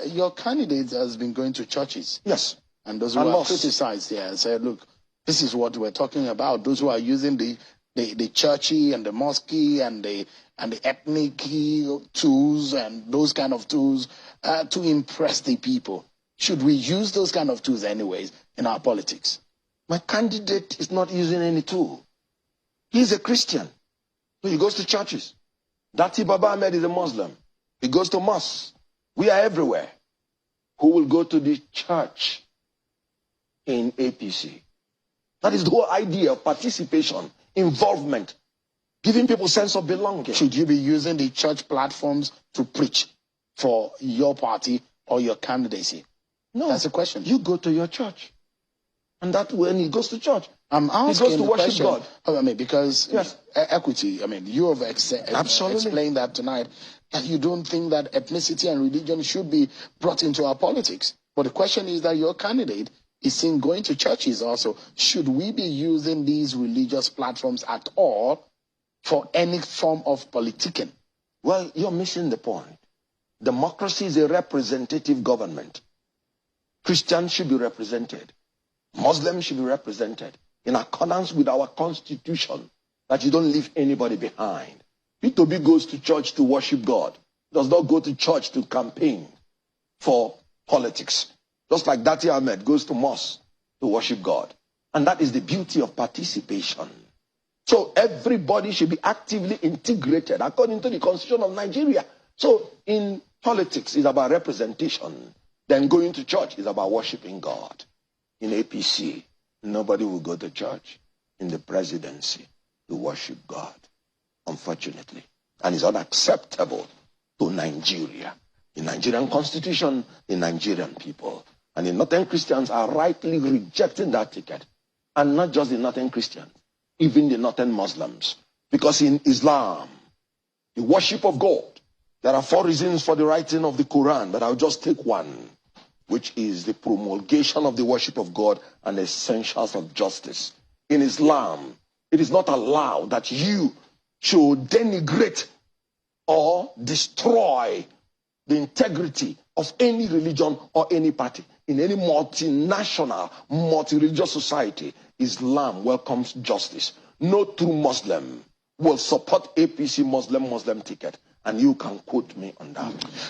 Your candidate has been going to churches. Yes. And those who are criticized here and said, look, this is what we're talking about. Those who are using the churchy and the mosque and the ethnic tools and those kind of tools to impress the people. Should we use those kind of tools anyways in our politics? My candidate is not using any tool. He's a Christian. So he goes to churches. Dati Baba Ahmed is a Muslim. He goes to mosques. We are everywhere. Who will go to the church in APC? That is the whole idea of participation, involvement, giving people sense of belonging. Should you be using the church platforms to preach for your party or your candidacy? No. That's the question. You go to your church. And that when he goes to church, I'm asking he goes to worship God. I mean, because yes. Equity, I mean, you have explained that tonight, that you don't think that ethnicity and religion should be brought into our politics. But the question is that your candidate is seen going to churches also. Should we be using these religious platforms at all for any form of politicking? Well, you're missing the point. Democracy is a representative government. Christians should be represented. Muslims should be represented in accordance with our constitution, that you don't leave anybody behind. Peter Obi goes to church to worship God, does not go to church to campaign for politics. Just like Dati Ahmed goes to mosque to worship God. And that is the beauty of participation. So everybody should be actively integrated according to the constitution of Nigeria. So in politics, it's about representation. Then going to church is about worshiping God. In APC, nobody will go to church. In the presidency, to worship God, unfortunately. And it's unacceptable to Nigeria. The Nigerian constitution, the Nigerian people. And the Northern Christians are rightly rejecting that ticket. And not just the Northern Christians, even the Northern Muslims. Because in Islam, the worship of God, there are 4 reasons for the writing of the Quran, but I'll just take one, which is the promulgation of the worship of God and the essentials of justice. In Islam, it is not allowed that you should denigrate or destroy the integrity of any religion or any party. In any multinational, multi-religious society, Islam welcomes justice. No true Muslim will support APC Muslim ticket, and you can quote me on that.